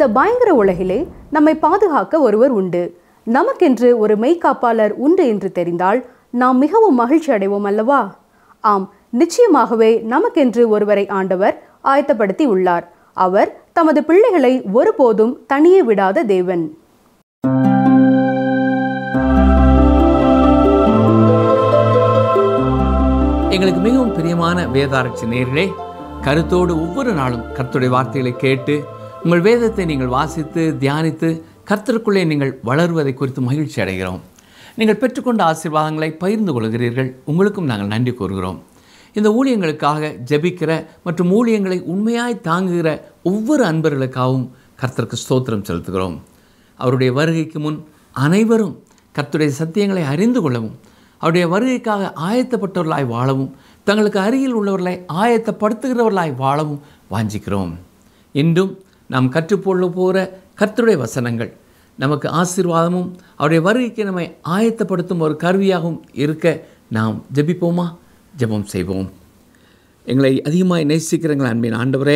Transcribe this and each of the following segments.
இந்த பயங்கர உலகிலே நம்மை பாதுகாக்க ஒருவர் உண்டு. நமக்கென்று ஒரு மெய்காப்பாளர் உண்டு என்று தெரிந்தால் நாம் மிகவும் மகிழ்ச்சி அடைவோம் அல்லவா? ஆம், நிச்சயமாகவே நமக்கென்று ஒருவரை ஆண்டவர் ஆயத்தப்படுத்தி உள்ளார். அவர் தமது பிள்ளைகளை ஒருபோதும் தனியே விடாத தேவன். எங்களுக்கு மிகவும் பிரியமான வேதாராய்ச்சி நேயர்களே, கருத்தோடு ஒவ்வொரு நாளும் கர்த்தருடைய வார்த்தைகளை கேட்டு உங்கள் வேதத்தை நீங்கள் வாசித்து தியானித்து கர்த்தருக்குள்ளே நீங்கள் வளருவதை குறித்து மகிழ்ச்சி அடைகிறோம். நீங்கள் பெற்றுக்கொண்ட ஆசீர்வாதங்களை பகிர்ந்து கொள்கிறீர்கள். உங்களுக்கும் நாங்கள் நன்றி கூறுகிறோம். இந்த ஊழியங்களுக்காக ஜெபிக்கிற மற்றும் ஊழியங்களை உண்மையாய் தாங்குகிற ஒவ்வொரு அன்பர்களுக்காகவும் கர்த்தருக்கு ஸ்தோத்திரம் செலுத்துகிறோம். அவருடைய வருகைக்கு முன் அனைவரும் கர்த்தருடைய சத்தியங்களை அறிந்து கொள்ளவும், அவருடைய வருகைக்காக ஆயத்தப்பட்டவர்களாய் வாழவும், தங்களுக்கு அருகில் உள்ளவர்களை ஆயத்தப்படுத்துகிறவர்களாய் வாழவும் வாஞ்சிக்கிறோம். இன்றும் நாம் கற்றுக்கொள்ள போகிற கர்த்தருடைய வசனங்கள் நமக்கு ஆசீர்வாதமும் அவருடைய வருகைக்கு நம்மை ஆயத்தப்படுத்தும் ஒரு கருவியாகவும் இருக்க நாம் ஜெபிப்போமா? ஜெபம் செய்வோம். எங்களை அதிகமாக நேசிக்கிறங்கள் அன்பின் ஆண்டவரே,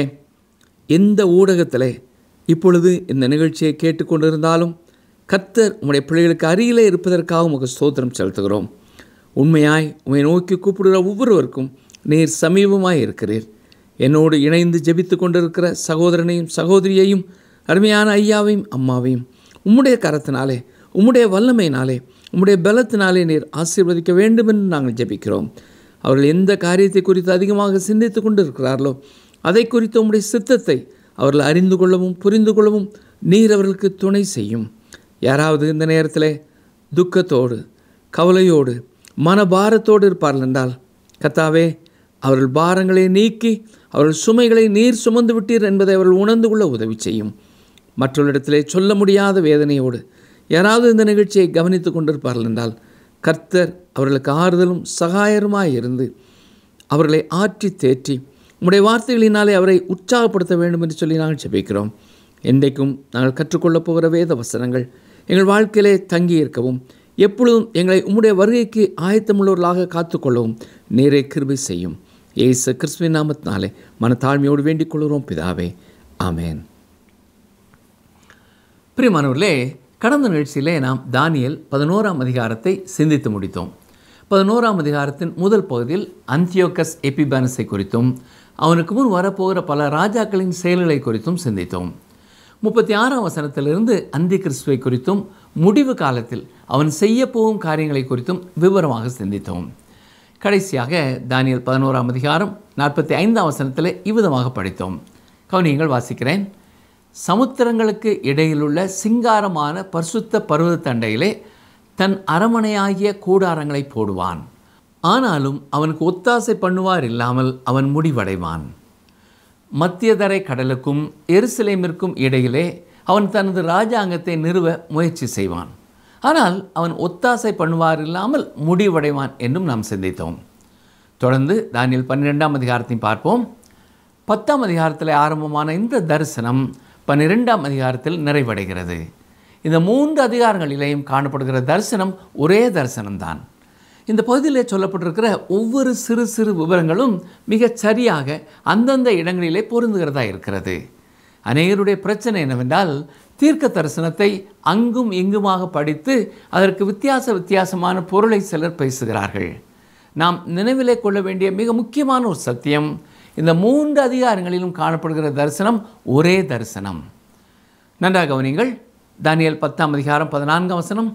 எந்த ஊடகத்தில் இப்பொழுது இந்த நிகழ்ச்சியை கேட்டுக்கொண்டிருந்தாலும் கர்த்தர் உம்முடைய பிள்ளைகளுக்கு அருகிலே இருப்பதற்காக உமக்கு ஸ்தோத்திரம் செலுத்துகிறோம். உண்மையாய் உம்மை நோக்கி கூப்பிடுகிற ஒவ்வொருவருக்கும் நீர் சமீபமாய் இருக்கிறீர். என்னோடு இணைந்து ஜெபித்து கொண்டிருக்கிற சகோதரனையும் சகோதரியையும் அருமையான ஐயாவையும் அம்மாவையும் உம்முடைய கரத்தினாலே, உம்முடைய வல்லமையினாலே, உம்முடைய பலத்தினாலே நீர் ஆசீர்வதிக்க வேண்டும் என்று நாங்கள் ஜெபிக்கிறோம். அவர்கள் எந்த காரியத்தை குறித்து அதிகமாக சிந்தித்து கொண்டு இருக்கிறார்களோ அதை குறித்து உம்முடைய சித்தத்தை அவர்கள் அறிந்து கொள்ளவும் புரிந்து கொள்ளவும் நீர் அவர்களுக்கு துணை செய்யும். யாராவது இந்த நேரத்தில் துக்கத்தோடு கவலையோடு மனபாரத்தோடு இருப்பார்கள் என்றால் கர்த்தாவே, அவர்கள் பாரங்களை நீக்கி அவர்கள் சுமைகளை நீர் சுமந்து விட்டீர் என்பதை அவர்கள் உணர்ந்து கொள்ள உதவி செய்யும். மற்றொரு சொல்ல முடியாத வேதனையோடு யாராவது இந்த நிகழ்ச்சியை கவனித்து கொண்டிருப்பார்கள் என்றால் கர்த்தர் அவர்களுக்கு ஆறுதலும் சகாயருமாய் இருந்து அவர்களை ஆற்றி தேற்றி உம்முடைய வார்த்தைகளினாலே அவரை உற்சாகப்படுத்த வேண்டும் என்று சொல்லி நாங்கள் ஜெபிக்கிறோம். என்றைக்கும் நாங்கள் கற்றுக்கொள்ளப் போகிற வேத வசனங்கள் எங்கள் வாழ்க்கையிலே தங்கி இருக்கவும், எப்பொழுதும் எங்களை உம்முடைய வருகைக்கு ஆயத்தமுள்ளவர்களாக காத்துக்கொள்ளவும் நீரே கிருபை செய்யும். இயேசு கிறிஸ்துவின் நாமத்தினாலே மனத்தாழ்மையோடு வேண்டிக் கொள்கிறோம் பிதாவே, ஆமேன். பிரியமானவர்களே, கடந்த நிகழ்ச்சியிலே நாம் தானியேல் 11ஆம் அதிகாரத்தை சிந்தித்து முடித்தோம். 11ஆம் அதிகாரத்தின் முதல் பகுதியில் அந்தியோகஸ் எபிபானஸை குறித்தும் அவனுக்கு முன் வரப்போகிற பல ராஜாக்களின் செயல்களை குறித்தும் சிந்தித்தோம். 36ஆம் வசனத்திலிருந்து அந்தி கிறிஸ்துவை குறித்தும் முடிவு காலத்தில் அவன் செய்ய போகும் காரியங்களை குறித்தும் விவரமாக சிந்தித்தோம். கடைசியாக தானியேல் 11ஆம் அதிகாரம் 45ஆம் வசனத்தில் இவ்விதமாக படித்தோம். கவனியங்கள் வாசிக்கிறேன். சமுத்திரங்களுக்கு இடையிலுள்ள சிங்காரமான பரிசுத்த பர்வத தண்டையிலே தன் அரமனையாகிய கூடாரங்களை போடுவான். ஆனாலும் அவனுக்கு ஒத்தாசை பண்ணுவார் இல்லாமல் அவன் முடிவடைவான். மத்தியதரை கடலுக்கும் எருசலேமிற்கும் இடையிலே அவன் தனது ராஜாங்கத்தை நிறுவ முயற்சி செய்வான். ஆனால் அவன் ஒத்தாசை பண்ணுவார் இல்லாமல் முடிவடைவான் என்றும் நாம் சிந்தித்தோம். தொடர்ந்து தானியேல் 12ஆம் அதிகாரத்தையும் பார்ப்போம். 10ஆம் அதிகாரத்தில் ஆரம்பமான இந்த தரிசனம் 12ஆம் அதிகாரத்தில் நிறைவடைகிறது. இந்த 3 அதிகாரங்களிலேயும் காணப்படுகிற தரிசனம் ஒரே தரிசனம்தான். இந்த பகுதியிலே சொல்லப்பட்டிருக்கிற ஒவ்வொரு சிறு சிறு விவரங்களும் மிகச் சரியாக அந்தந்த இடங்களிலே பொருந்துகிறதா இருக்கிறது. அநேகருடைய பிரச்சனை என்னவென்றால், தீர்க்க தரிசனத்தை அங்கும் இங்குமாக படித்து அதற்கு வித்தியாசமான பொருளை சிலர் பேசுகிறார்கள். நாம் நினைவிலே கொள்ள வேண்டிய மிக முக்கியமான ஒரு சத்தியம், இந்த 3 அதிகாரங்களிலும் காணப்படுகிற தரிசனம் ஒரே தரிசனம். நன்றாக கவனிங்கள். தானியேல் 10ஆம் அதிகாரம் 14ஆம் வசனம்,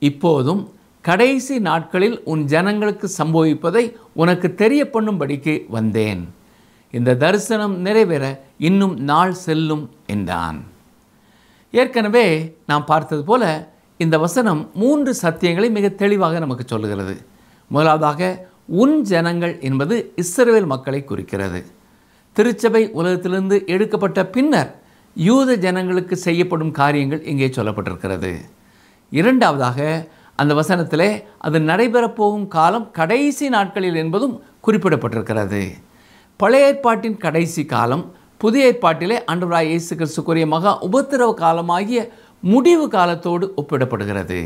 இப்போதும் கடைசி நாட்களில் உன் ஜனங்களுக்கு சம்பவிப்பதை உனக்கு தெரிய பண்ணும்படிக்கு வந்தேன். இந்த தரிசனம் நிறைவேற இன்னும் நாள் செல்லும் என்றான். ஏற்கனவே நாம் பார்த்தது போல இந்த வசனம் 3 சத்தியங்களை மிக தெளிவாக நமக்கு சொல்லுகிறது. முதலாவதாக, உன் ஜனங்கள் என்பது இஸ்ரவேல் மக்களை குறிக்கிறது. திருச்சபை உலகத்திலிருந்து எடுக்கப்பட்ட பின்னர் யூத ஜனங்களுக்கு செய்யப்படும் காரியங்கள் இங்கே சொல்லப்பட்டிருக்கிறது. இரண்டாவதாக, அந்த வசனத்திலே அது நடைபெறப்போகும் காலம் கடைசி நாட்களில் என்பதும் குறிப்பிடப்பட்டிருக்கிறது. பழைய ஏற்பாட்டின் கடைசி காலம் புதிய ஏற்பாட்டிலே ஆண்டவராகிய இயேசு கிறிஸ்துவுக்குரிய மகா உபத்திரவ காலமாகிய முடிவு காலத்தோடு ஒப்பிடப்படுகிறது.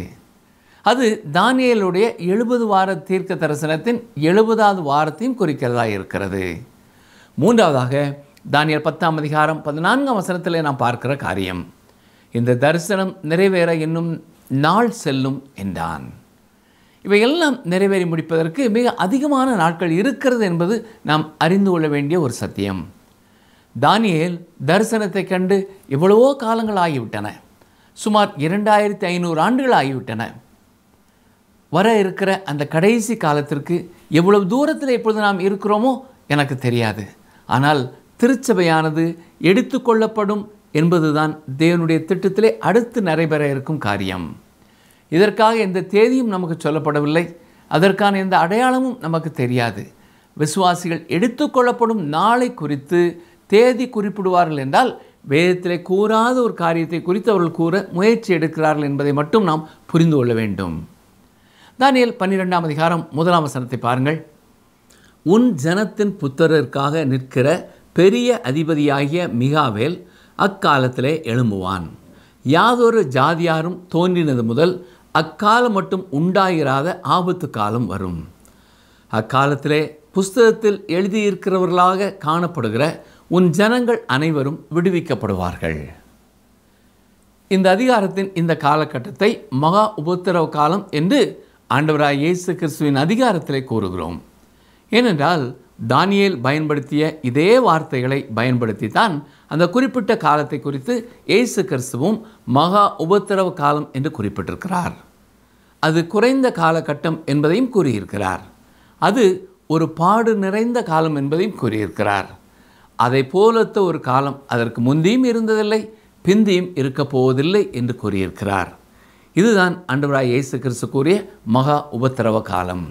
அது தானியேலுடைய 70 வார தீர்க்க தரிசனத்தின் 70வது வாரத்தையும் குறிக்கிறதா இருக்கிறது. மூன்றாவதாக, தானியேல் 10ஆம் அதிகாரம் 14ஆம் வசனத்திலே நாம் பார்க்கிற காரியம், இந்த தரிசனம் நிறைவேற இன்னும் நாள் செல்லும் என்றான். இவையெல்லாம் நிறைவேறி முடிப்பதற்கு மிக அதிகமான நாட்கள் இருக்கிறது என்பது நாம் அறிந்து கொள்ள வேண்டிய ஒரு சத்தியம். தானியேல் தரிசனத்தை கண்டு எவ்வளவோ காலங்கள் ஆகிவிட்டன. சுமார் 2500 ஆண்டுகள் ஆகிவிட்டன. வர இருக்கிற அந்த கடைசி காலத்திற்கு எவ்வளவு தூரத்தில் இப்பொழுது நாம் இருக்கிறோமோ எனக்கு தெரியாது. ஆனால் திருச்சபையானது எடுத்துக்கொள்ளப்படும் என்பதுதான் தேவனுடைய திட்டத்திலே அடுத்து நடைபெற இருக்கும் காரியம். இதற்காக எந்த தேதியும் நமக்கு சொல்லப்படவில்லை. அதற்கான எந்த அடையாளமும் நமக்கு தெரியாது. விசுவாசிகள் எடுத்துக்கொள்ளப்படும் நாளை குறித்து தேதி குறிப்பிடுவார்கள் என்றால் வேதத்திலே கூறாத ஒரு காரியத்தை குறித்து அவர்கள் கூற முயற்சி எடுக்கிறார்கள் என்பதை மட்டும் நாம் புரிந்து கொள்ள வேண்டும். தானியேல் 12ஆம் அதிகாரம் 1ஆம் வசனத்தை பாருங்கள். உன் ஜனத்தின் புத்திரருக்காக நிற்கிற பெரிய அதிபதியாகிய மிகாவேல் அக்காலத்திலே எழும்புவான். யாதொரு ஜாதியாரும் தோன்றினது முதல் அக்காலம் மட்டும் உண்டாயிராத ஆபத்து காலம் வரும். அக்காலத்திலே புஸ்தகத்தில் எழுதியிருக்கிறவர்களாக காணப்படுகிற உன் ஜனங்கள் அனைவரும் விடுவிக்கப்படுவார்கள். இந்த அதிகாரத்தின் இந்த காலகட்டத்தை மகா உபத்திரவ காலம் என்று ஆண்டவராய் இயேசு கிறிஸ்துவின் அதிகாரத்திலே கூறுகிறோம். ஏனென்றால் தானியேல் பயன்படுத்திய இதே வார்த்தைகளை பயன்படுத்தித்தான் அந்த குறிப்பிட்ட காலத்தை குறித்து இயேசு கிறிஸ்துவும் மகா உபத்திரவ காலம் என்று குறிப்பிட்டிருக்கிறார். அது குறைந்த காலகட்டம் என்பதையும் கூறியிருக்கிறார். அது ஒரு பாடு நிறைந்த காலம் என்பதையும் கூறியிருக்கிறார். அதை போலத்த ஒரு காலம் அதற்கு முந்தியும் இருந்ததில்லை, பிந்தியும் இருக்கப் போவதில்லை என்று கூறியிருக்கிறார். இதுதான் ஆண்டவராய் இயேசு கிறிஸ்து கூறிய மகா உபத்திரவ காலம்.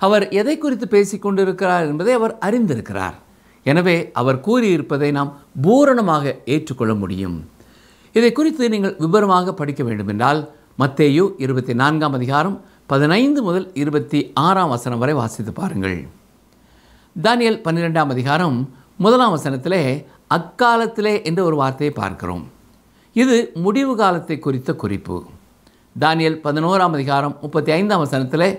அவர் எதை குறித்து பேசிக்கொண்டிருக்கிறார் என்பதை அவர் அறிந்திருக்கிறார். எனவே அவர் கூறியிருப்பதை நாம் பூரணமாக ஏற்றுக்கொள்ள முடியும். இதை குறித்து நீங்கள் விவரமாக படிக்க வேண்டுமென்றால் மத்தேயு 24ஆம் அதிகாரம் 15 முதல் 26ஆம் வசனம் வரை வாசித்து பாருங்கள். தானியேல் 12ஆம் அதிகாரம் 1ஆம் வசனத்திலே அக்காலத்திலே என்ற ஒரு வார்த்தையை பார்க்கிறோம். இது முடிவு காலத்தை குறித்த குறிப்பு. தானியேல் 11ஆம் அதிகாரம் 35ஆம் வசனத்திலே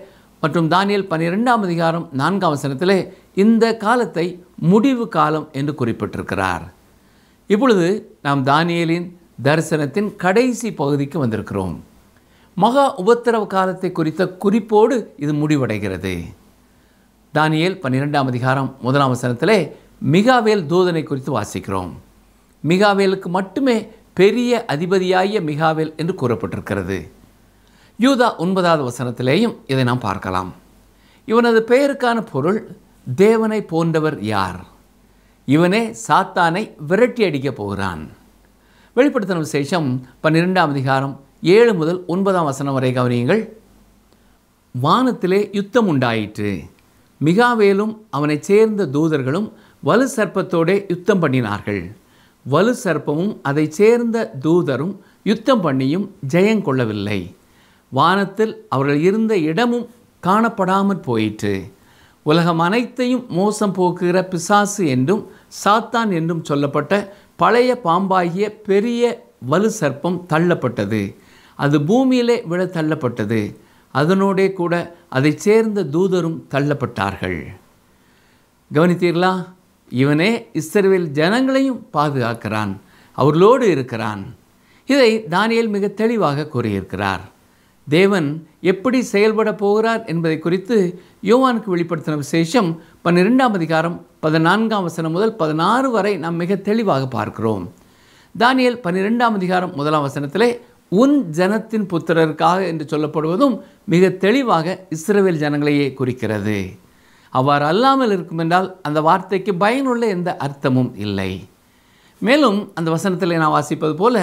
மற்றும் தானியேல் 12ஆம் அதிகாரம் 4ஆம் வசனத்திலே இந்த காலத்தை முடிவு காலம் என்று குறிப்பிட்டிருக்கிறார். இப்பொழுது நாம் தானியேலின் தரிசனத்தின் கடைசி பகுதிக்கு வந்திருக்கிறோம். மகா உபத்திரவ காலத்தை குறித்த குறிப்போடு இது முடிவடைகிறது. தானியேல் 12ஆம் அதிகாரம் 1ஆம் வசனத்திலே மிகாவேல் தூதனை குறித்து வாசிக்கிறோம். மிகாவேலுக்கு மட்டுமே பெரிய அதிபதியாகிய மிகாவேல் என்று கூறப்பட்டிருக்கிறது. யூதா 9ஆவது வசனத்திலேயும் இதை நாம் பார்க்கலாம். இவனது பெயருக்கான பொருள் தேவனை போன்றவர் யார்? இவனே சாத்தானை விரட்டி அடிக்கப் போகிறான். வெளிப்படுத்தின விசேஷம் 12ஆம் அதிகாரம் 7 முதல் 9ஆம் வசனம் வரை கவனியுங்கள். வானத்திலே யுத்தம் உண்டாயிற்று. மிகாவேலும் அவனை சேர்ந்த தூதர்களும் வலு சர்ப்பத்தோடே யுத்தம் பண்ணினார்கள். வலு சர்ப்பமும் அதை சேர்ந்த தூதரும் யுத்தம் பண்ணியும் ஜெயங்கொள்ளவில்லை. வானத்தில் அவர்கள் இருந்த இடமும் காணப்படாமற் போயிற்று. உலகம் அனைத்தையும் மோசம் போக்குகிற பிசாசு என்றும் சாத்தான் என்றும் சொல்லப்பட்ட பழைய பாம்பாகிய பெரிய வலு சர்ப்பம் தள்ளப்பட்டது. அது பூமியிலே விழ தள்ளப்பட்டது. அதனோடே கூட அதை சேர்ந்த தூதரும் தள்ளப்பட்டார்கள். கவனித்தீர்களா? இவனே இஸ்ரவேல் ஜனங்களையும் பாதுகாக்கிறான், அவர்களோடு இருக்கிறான். இதை தானியேல் மிக தெளிவாக கூறியிருக்கிறார். தேவன் எப்படி செயல்பட போகிறார் என்பதை குறித்து யோவானுக்கு வெளிப்படுத்தின விசேஷம் 12ஆம் அதிகாரம் 14ஆம் வசனம் முதல் 16 வரை நாம் மிக தெளிவாக பார்க்கிறோம். தானியேல் 12ஆம் அதிகாரம் 1ஆம் வசனத்திலே உன் ஜனத்தின் புத்திரருக்காக என்று சொல்லப்படுவதும் மிக தெளிவாக இஸ்ரவேல் ஜனங்களையே குறிக்கிறது. அவ்வாறு அல்லாமல் இருக்கும் என்றால் அந்த வார்த்தைக்கு பயனுள்ள எந்த அர்த்தமும் இல்லை. மேலும் அந்த வசனத்திலே நான் வாசிப்பது போல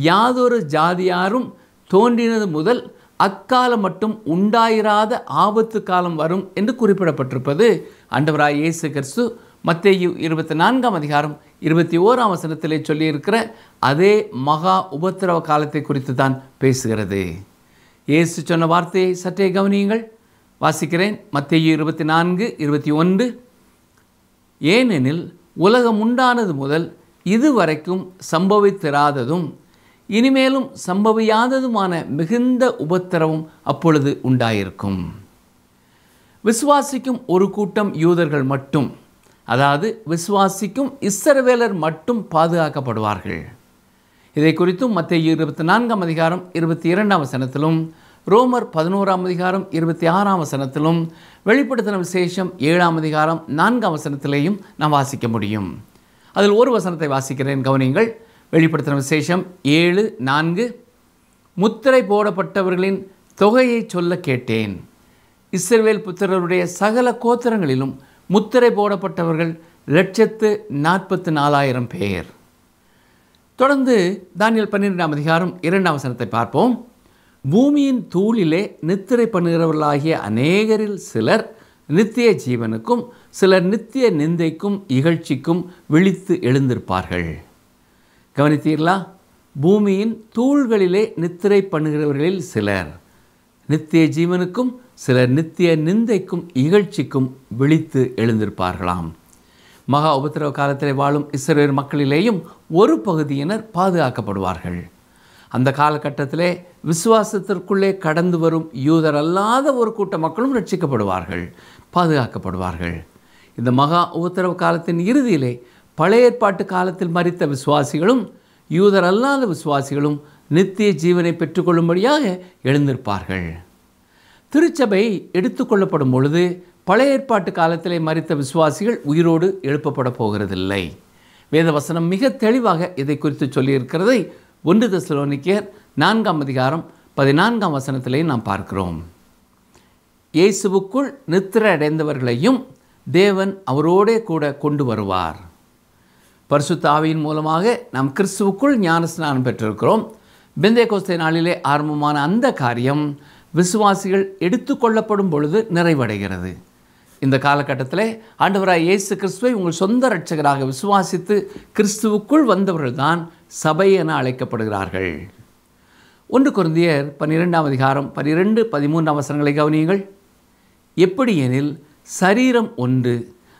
யாதொரு ஜாதியாரும் தோன்றினது முதல் அக்காலம் மட்டும் உண்டாயிராத ஆபத்து காலம் வரும் என்று குறிப்பிடப்பட்டிருப்பது ஆண்டவராய் இயேசு கிறிஸ்து மத்தேயு 24ஆம் அதிகாரம் 21ஆம் வசனத்திலே சொல்லியிருக்கிற அதே மகா உபத்திரவ காலத்தை குறித்து தான் பேசுகிறது. இயேசு சொன்ன வார்த்தையை சற்றே கவனியுங்கள். வாசிக்கிறேன். மத்தேயு 24:21. ஏனெனில் உலகம் உண்டானது முதல் இதுவரைக்கும் சம்பவித்திராததும் இனிமேலும் சம்பவியாததுமான மிகுந்த உபத்திரவம் அப்பொழுது உண்டாயிருக்கும். விசுவாசிக்கும் ஒரு கூட்டம் யூதர்கள் மட்டும் அதாவது விசுவாசிக்கும் இஸ்ரவேலர் மட்டும் பாதுகாக்கப்படுவார்கள். இதை குறித்தும் மத்தேயு 24ஆம் அதிகாரம் 22ஆம் வசனத்திலும், ரோமர் 11ஆம் அதிகாரம் 26ஆம் வசனத்திலும், வெளிப்படுத்தின விசேஷம் 7ஆம் அதிகாரம் 4ஆம் வசனத்திலேயும் நாம் வாசிக்க முடியும். அதில் ஒரு வசனத்தை வாசிக்கிறேன், கவனியுங்கள். வெளிப்படுத்தின விசேஷம் 7:4, முத்திரை போடப்பட்டவர்களின் தொகையை சொல்ல கேட்டேன். இஸ்ரவேல் புத்திரருடைய சகல கோத்திரங்களிலும் முத்திரை போடப்பட்டவர்கள் 144,000 பேர். தொடர்ந்து தானியேல் 12ஆம் அதிகாரம் 2ஆம் வசனத்தை பார்ப்போம். பூமியின் தூளிலே நித்திரை பண்ணுகிறவர்களாகிய அநேகரில் சிலர் நித்திய ஜீவனுக்கும் சிலர் நித்திய நிந்தைக்கும் இகழ்ச்சிக்கும் விழித்து எழுந்திருப்பார்கள். கவனித்தீர்களா? பூமியின் தூள்களிலே நித்திரை பண்ணுகிறவர்களில் சிலர் நித்திய ஜீவனுக்கும் சிலர் நித்திய நிந்தைக்கும் இகழ்ச்சிக்கும் விழித்து எழுந்திருப்பார்களாம். மகா உபத்திரவ காலத்தில் வாழும் இஸ்ரவேல் மக்களிலேயும் ஒரு பகுதியினர் பாதுகாக்கப்படுவார்கள். அந்த காலகட்டத்திலே விசுவாசத்திற்குள்ளே கடந்து வரும் யூதர் அல்லாத ஒரு கூட்ட மக்களும் ரட்சிக்கப்படுவார்கள், பாதுகாக்கப்படுவார்கள். இந்த மகா உபத்திரவ காலத்தின் இறுதியிலே பழைய ஏற்பாட்டு காலத்தில் மரித்த விசுவாசிகளும் யூதர் அல்லாத விசுவாசிகளும் நித்திய ஜீவனை பெற்றுக்கொள்ளும்படியாக எழுந்திருப்பார்கள். திருச்சபை எடுத்துக்கொள்ளப்படும் பொழுது பழைய ஏற்பாட்டு காலத்திலே மரித்த விசுவாசிகள் உயிரோடு எழுப்பப்பட போகிறதில்லை. வேதவசனம் மிக தெளிவாக இதை குறித்து சொல்லியிருக்கிறதை 1 தெசலோனிக்கேயர் 4ஆம் அதிகாரம் 14ஆம் வசனத்திலே நாம் பார்க்கிறோம். இயேசுவுக்குள் நித்திரை அடைந்தவர்களையும் தேவன் அவரோடே கூட கொண்டு வருவார். பரிசுத்த ஆவியின் மூலமாக நாம் கிறிஸ்துவுக்குள் ஞானஸ்நானம் பெற்றிருக்கிறோம். பெந்தேகோஸ்தே நாளிலே ஆரம்பமான அந்த காரியம் விசுவாசிகள் எடுத்துக்கொள்ளப்படும் பொழுது நிறைவடைகிறது. இந்த காலகட்டத்தில் ஆண்டவராய் இயேசு கிறிஸ்துவை உங்கள் சொந்த இரட்சகராக விசுவாசித்து கிறிஸ்துவுக்குள் வந்தவர்கள்தான் சபை என அழைக்கப்படுகிறார்கள். 1 கொரிந்தியர் 12ஆம் அதிகாரம் 12-13 வசனங்களை கவனியுங்கள். எப்படியெனில் சரீரம் ஒன்று,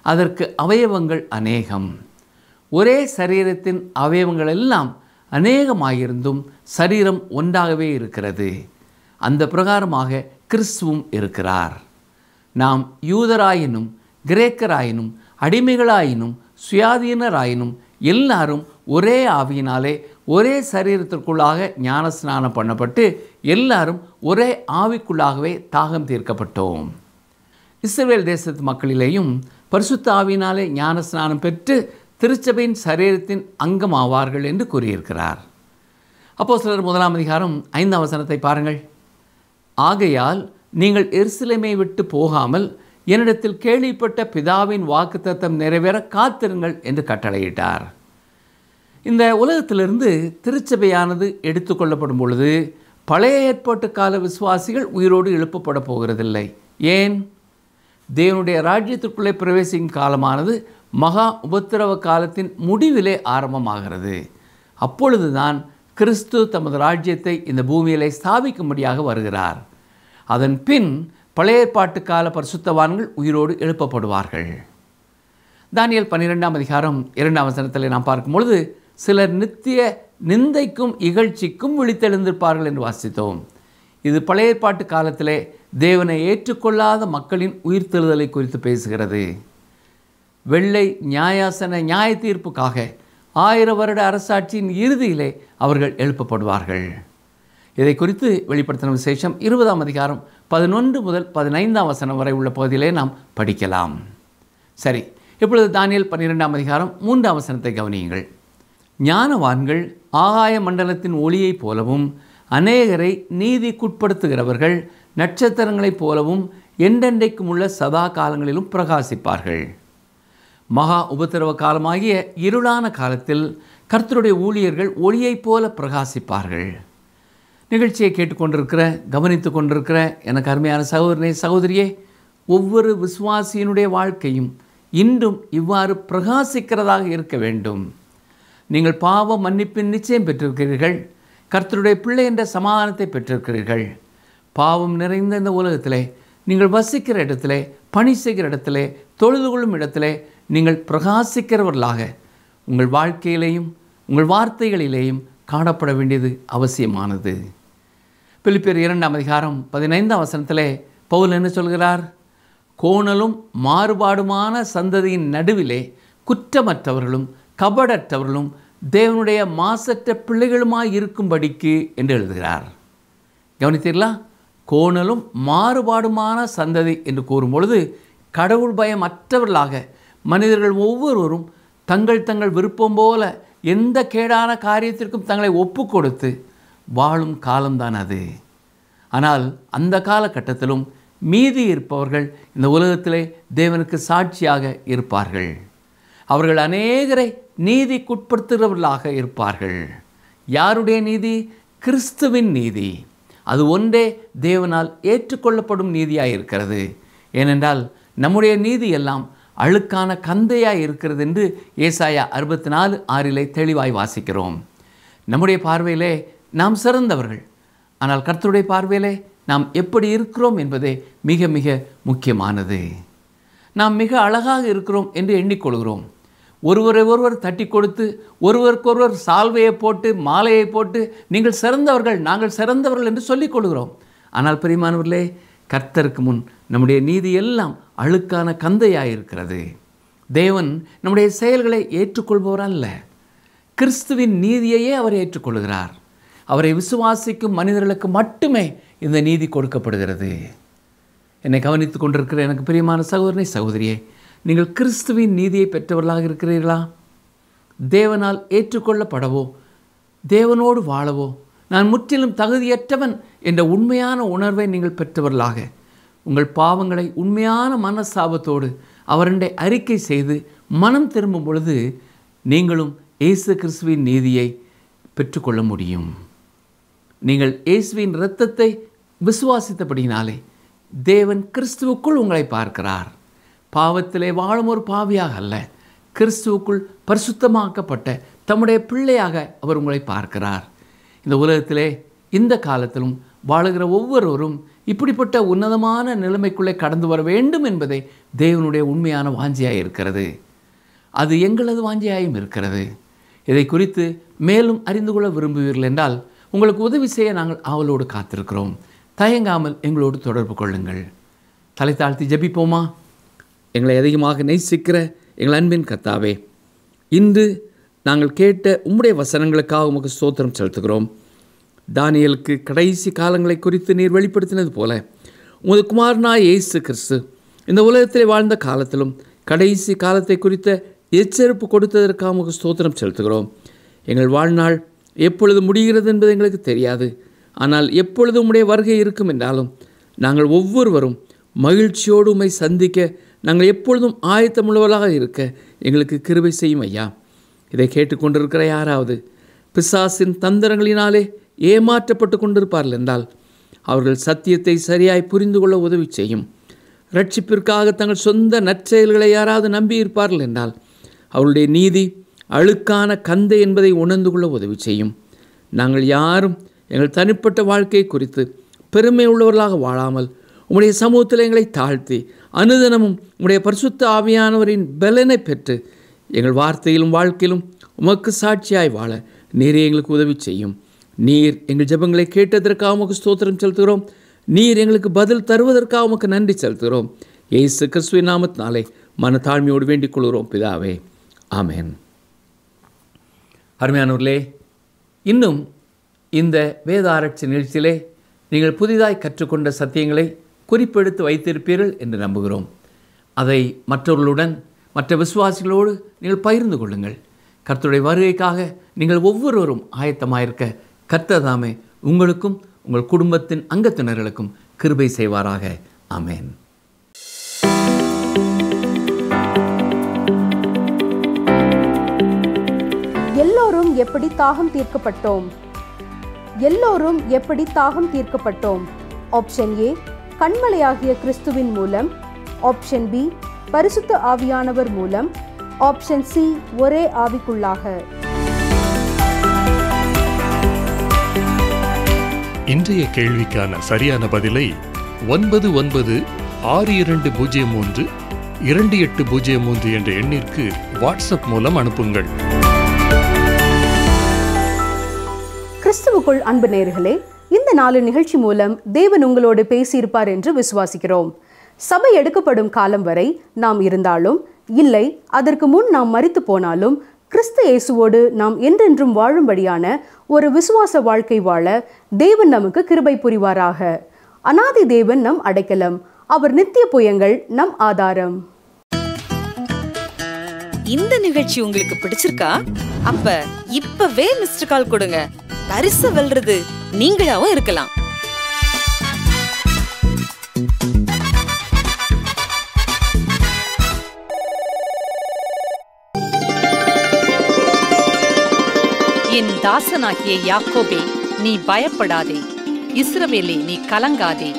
அதற்கு அவயவங்கள் அநேகம். ஒரே சரீரத்தின் அவயவங்கள் எல்லாம் அநேகமாயிருந்தும் சரீரம் ஒன்றாகவே இருக்கிறது. அந்த பிரகாரமாக கிறிஸ்துவும் இருக்கிறார். நாம் யூதராயினும் கிரேக்கராயினும் அடிமைகளாயினும் சுயாதீனராயினும் எல்லாரும் ஒரே ஆவியினாலே ஒரே சரீரத்திற்குள்ளாக ஞானஸ்நானம் பண்ணப்பட்டு எல்லாரும் ஒரே ஆவிக்குள்ளாகவே தாகம் தீர்க்கப்பட்டோம். இஸ்ரவேல் தேசத்து மக்களிலேயும் பரிசுத்த ஆவியினாலே ஞானஸ்நானம் பெற்று திருச்சபையின் சரீரத்தின் அங்கமாவார்கள் என்று கூறியிருக்கிறார். அப்போஸ்தலர் 1ஆம் அதிகாரம் 5ஆம் வசனத்தை பாருங்கள். ஆகையால் நீங்கள் எருசலேமை விட்டு போகாமல் என்னிடத்தில் கேள்விப்பட்ட பிதாவின் வாக்குத்தத்தம் நிறைவேற காத்திருங்கள் என்று கட்டளையிட்டார். இந்த உலகத்திலிருந்து திருச்சபையானது எடுத்துக்கொள்ளப்படும் பொழுது பழைய ஏற்பாட்டு கால விசுவாசிகள் உயிரோடு எழுப்பப்பட போகிறதில்லை. ஏன்? தேவனுடைய ராஜ்யத்திற்குள்ளே பிரவேசிக்கும் காலமானது மகா உபத்திரவ காலத்தின் முடிவிலே ஆரம்பமாகிறது. அப்பொழுதுதான் கிறிஸ்து தமது ராஜ்யத்தை இந்த பூமியிலே ஸ்தாபிக்கும்படியாக வருகிறார். அதன் பின் பழைய ஏற்பாட்டு கால பரிசுத்தவான்கள் உயிரோடு எழுப்பப்படுவார்கள். தானியேல் 12ஆம் அதிகாரம் 2ஆம் வசனத்தில் நாம் பார்க்கும் பொழுது சிலர் நித்திய நிந்தைக்கும் இகழ்ச்சிக்கும் விழித்தெழுந்திருப்பார்கள் என்று வாசித்தோம். இது பழைய ஏற்பாட்டு காலத்திலே தேவனை ஏற்றுக்கொள்ளாத மக்களின் உயிர்த்தெழுதலை குறித்து பேசுகிறது. வெள்ளை நியாயாசன நியாய தீர்ப்புக்காக 1000 வருட அரசாட்சியின் இறுதியிலே அவர்கள் எழுப்பப்படுவார்கள். இதை குறித்து வெளிப்படுத்தின விசேஷம் 20ஆம் அதிகாரம் 11 முதல் 15ஆம் வசனம் வரை உள்ள பகுதியிலே நாம் படிக்கலாம். சரி, இப்பொழுது தானியேல் 12ஆம் அதிகாரம் 3ஆம் வசனத்தை கவனியுங்கள். ஞானவான்கள் ஆகாய மண்டலத்தின் ஒளியைப் போலவும் அநேகரை நீதிக்குட்படுத்துகிறவர்கள் நட்சத்திரங்களைப் போலவும் என்றென்றைக்கும் உள்ள சதா காலங்களிலும் பிரகாசிப்பார்கள். மகா உபத்திரவ காலமாகிய இருளான காலத்தில் கர்த்தருடைய ஊழியர்கள் ஒளியைப் போல பிரகாசிப்பார்கள். நிகழ்ச்சியை கேட்டுக்கொண்டிருக்கிற கவனித்து கொண்டிருக்கிற எனக்கு அருமையான சகோதரனே சகோதரியே, ஒவ்வொரு விசுவாசியினுடைய வாழ்க்கையும் இன்றும் இவ்வாறு பிரகாசிக்கிறதாக இருக்க வேண்டும். நீங்கள் பாவ மன்னிப்பின் நிச்சயம் பெற்றிருக்கிறீர்கள். கர்த்தருடைய பிள்ளை என்ற சமாதானத்தை பெற்றிருக்கிறீர்கள். பாவம் நிறைந்த இந்த உலகத்திலே நீங்கள் வசிக்கிற இடத்திலே, பணி செய்கிற இடத்திலே, தொழுது கொள்ளும் இடத்திலே நீங்கள் பிரகாசிக்கிறவர்களாக உங்கள் வாழ்க்கையிலேயும் உங்கள் வார்த்தைகளிலேயும் காணப்பட வேண்டியது அவசியமானது. பிலிப்பியர் 2ஆம் அதிகாரம் 15ஆம் வசனத்திலே பவுல் என்ன சொல்கிறார்? கோணலும் மாறுபாடுமான சந்ததியின் நடுவிலே குற்றமற்றவர்களும் கபடற்றவர்களும் தேவனுடைய மாசற்ற பிள்ளைகளுமாய் இருக்கும்படிக்கு என்று எழுதுகிறார். கவனித்தீர்களா? கோணலும் மாறுபாடுமான சந்ததி என்று கூறும் பொழுது கடவுள் பயம் அற்றவர்களாக மனிதர்கள் ஒவ்வொருவரும் தங்கள் தங்கள் விருப்பம் போல எந்த கேடான காரியத்திற்கும் தங்களை ஒப்பு கொடுத்து வாழும் காலம்தான் அது. ஆனால் அந்த காலகட்டத்திலும் மீதி இருப்பவர்கள் இந்த உலகத்திலே தேவனுக்கு சாட்சியாக இருப்பார்கள். அவர்கள் அநேகரை நீதிக்குட்படுத்துகிறவர்களாக இருப்பார்கள். யாருடைய நீதி? கிறிஸ்துவின் நீதி. அது ஒன்றே தேவனால் ஏற்றுக்கொள்ளப்படும் நீதியாக இருக்கிறது. ஏனென்றால் நம்முடைய நீதி எல்லாம் அழுக்கான கந்தையாக இருக்கிறது என்று ஏசாயா 64:6 தெளிவாய் வாசிக்கிறோம். நம்முடைய பார்வையிலே நாம் சிறந்தவர்கள். ஆனால் கர்த்தருடைய பார்வையிலே நாம் எப்படி இருக்கிறோம் என்பதே மிக மிக முக்கியமானது. நாம் மிக அழகாக இருக்கிறோம் என்று எண்ணிக்கொள்கிறோம். ஒருவரை ஒருவர் தட்டி கொடுத்து ஒருவருக்கொருவர் சால்வையை போட்டு மாலையை போட்டு நீங்கள் சிறந்தவர்கள், நாங்கள் சிறந்தவர்கள் என்று சொல்லிக் கொள்கிறோம். ஆனால் பிரியமானவர்களே, கர்த்தருக்கு முன் நம்முடைய நீதி எல்லாம் அழுக்கான கந்தையாக இருக்கிறது. தேவன் நம்முடைய செயல்களை ஏற்றுக்கொள்பவர் அல்ல. கிறிஸ்துவின் நீதியையே அவர் ஏற்றுக்கொள்கிறார். அவரை விசுவாசிக்கும் மனிதர்களுக்கு மட்டுமே இந்த நீதி கொடுக்கப்படுகிறது. என்னை கவனித்து கொண்டிருக்கிற எனக்கு பிரியமான சகோதரனை சகோதரியே, நீங்கள் கிறிஸ்துவின் நீதியை பெற்றவர்களாக இருக்கிறீர்களா? தேவனால் ஏற்றுக்கொள்ளப்படவோ தேவனோடு வாழவோ நான் முற்றிலும் தகுதியற்றவன் என்ற உண்மையான உணர்வை நீங்கள் பெற்றவர்களாக உங்கள் பாவங்களை உண்மையான மனசாபத்தோடு அவருடைய அறிக்கை செய்து மனம் திரும்பும் பொழுது நீங்களும் இயேசு கிறிஸ்துவின் நீதியை பெற்றுக்கொள்ள முடியும். நீங்கள் இயேசுவின் இரத்தத்தை விசுவாசித்தபடியினாலே தேவன் கிறிஸ்துவுக்குள் உங்களை பார்க்கிறார். பாவத்திலே வாழும் ஒரு பாவியாக அல்ல, கிறிஸ்துவுக்குள் பரிசுத்தமாக்கப்பட்ட தம்முடைய பிள்ளையாக அவர் உங்களை பார்க்கிறார். இந்த உலகத்திலே இந்த காலத்திலும் வாழுகிற ஒவ்வொருவரும் இப்படிப்பட்ட உன்னதமான நிலைமைக்குள்ளே கடந்து வர வேண்டும் என்பதே தேவனுடைய உண்மையான வாஞ்சியாக இருக்கிறது. அது எங்களது வாஞ்சியாயும் இருக்கிறது. இதை குறித்து மேலும் அறிந்து கொள்ள விரும்புவீர்கள் என்றால் உங்களுக்கு உதவி செய்ய நாங்கள் ஆவலோடு காத்திருக்கிறோம். தயங்காமல் எங்களோடு தொடர்பு கொள்ளுங்கள். தலை தாழ்த்தி ஜெபிப்போமா? எங்களை அதிகமாக நேசிக்கிற எங்கள் அன்பின் கர்த்தாவே, இன்று நாங்கள் கேட்ட உம்முடைய வசனங்களுக்காக உமக்கு ஸ்தோத்திரம் செலுத்துகிறோம். தானியேலுக்கு கடைசி காலங்களை குறித்து நீர் வெளிப்படுத்தினது போல உமது குமாரனாய் இயேசு கிறிஸ்து இந்த உலகத்திலே வாழ்ந்த காலத்திலும் கடைசி காலத்தை குறித்த எச்சரிப்பு கொடுத்ததற்காக உமக்கு ஸ்தோத்திரம் செலுத்துகிறோம். எங்கள் வாழ்நாள் எப்பொழுது முடிகிறது என்பது எங்களுக்கு தெரியாது. ஆனால் எப்பொழுது உம்முடைய வருகை இருக்கும் என்றாலும் நாங்கள் ஒவ்வொருவரும் மகிழ்ச்சியோடு உம்மை சந்திக்க நாங்கள் எப்பொழுதும் ஆயத்தமுள்ளவர்களாக இருக்க எங்களுக்கு கிருபை செய்யும் ஐயா. இதை கேட்டுக்கொண்டிருக்கிற யாராவது பிசாசின் தந்திரங்களினாலே ஏமாற்றப்பட்டு கொண்டிருப்பார்கள் என்றால் அவர்கள் சத்தியத்தை சரியாய் புரிந்து கொள்ள உதவி செய்யும். ரட்சிப்பிற்காக தங்கள் சொந்த நற்செயல்களை யாராவது நம்பியிருப்பார்கள் என்றால் அவருடைய நீதி அழுக்கான கந்தை என்பதை உணர்ந்து கொள்ள உதவி செய்யும். நாங்கள் யாரும் எங்கள் தனிப்பட்ட வாழ்க்கையை குறித்து பெருமை உள்ளவர்களாக வாழாமல் உம்முடைய சமூகத்தில் எங்களை தாழ்த்தி அனுதினமும் உம்முடைய பரிசுத்த ஆவியானவரின் பலனை பெற்று எங்கள் வார்த்தையிலும் வாழ்க்கையிலும் உமக்கு சாட்சியாய் வாழ நீரே எங்களுக்கு உதவி செய்யும். நீர் எங்கள் ஜெபங்களை கேட்டதற்காக உமக்கு ஸ்தோத்திரம் செலுத்துகிறோம். நீர் எங்களுக்கு பதில் தருவதற்காக உமக்கு நன்றி செலுத்துகிறோம். இயேசு கிறிஸ்துவின் நாமத்தினாலே மனத்தாழ்மையோடு வேண்டிக் கொள்கிறோம் பிதாவே, ஆமென். அருமையானவர்களே, இன்னும் இந்த வேத ஆராய்ச்சி நிகழ்ச்சியிலே நீங்கள் புதிதாய் கற்றுக்கொண்ட சத்தியங்களை குறிப்பெடுத்து வைத்திருப்பீர்கள் என்று நம்புகிறோம். அதை மற்றவர்களுடன் மற்ற விசுவாசிகளோடு நீங்கள் பகிர்ந்து கொள்ளுங்கள். கர்த்தருடைய வருகைக்காக நீங்கள் ஒவ்வொருவரும் ஆயத்தமாயிருக்க கர்த்தர் தாமே உங்களுக்கும் உங்கள் குடும்பத்தின் அங்கத்தினர்களுக்கும் கிருபை செய்வாராக. ஆமென். எல்லோரும் எப்படி தாகம் தீர்க்கப்பட்டோம்? எல்லோரும் எப்படி தாகம் தீர்க்கப்பட்டோம்? ஆப்ஷன் ஏ, கண்மலையாகிய கிறிஸ்துவின் மூலம். ஆப்ஷன் பி, பரிசுத்த ஆவியானவர் மூலம். ஆப்ஷன் சி, ஒரே ஆவிக்குள்ளாக. இன்றைய கேள்விக்கான சரியான பதிலை 9962032803 என்ற எண்ணிற்கு வாட்ஸ்அப் மூலம் அனுப்புங்கள். கிறிஸ்துவுக்குள் அன்பு நேயர்களே, இந்த நாலு நிகழ்ச்சி மூலம் தேவன் உங்களோடு பேசியிருப்பார் என்று விசுவாசிக்கிறோம். சபை எடுக்கப்படும் காலம் வரை நாம் இருந்தாலும் இல்லை அதற்கு முன் நாம் மரித்து போனாலும் கிறிஸ்து இயேசுவோடு நாம் என்றென்றும் வாழும்படியான ஒரு விசுவாச வாழ்க்கை வாழ தேவன் நமக்கு கிருபை புரிவாராக. அநாதி தேவன் நம் அடைக்கலம், அவர் நித்திய புயங்கள் நம் ஆதாரம். இந்த நிகழ்ச்சி உங்களுக்கு பிடிச்சிருக்கா? அப்ப இப்பவே மிஸ்டர் கால் கொடுங்க. பரிசு வெல்றது நீங்களாவும் இருக்கலாம். என் தாசனாகிய யாக்கோபே, நீ பயப்படாதே. இஸ்ரவேலே, நீ கலங்காதே.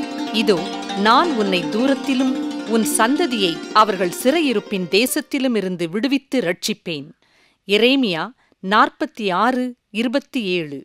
இதோ நான் உன்னை தூரத்திலும் உன் சந்ததியை அவர்கள் சிறையிருப்பின் தேசத்திலும் இருந்து விடுவித்து ரட்சிப்பேன். எரேமியா 46:27.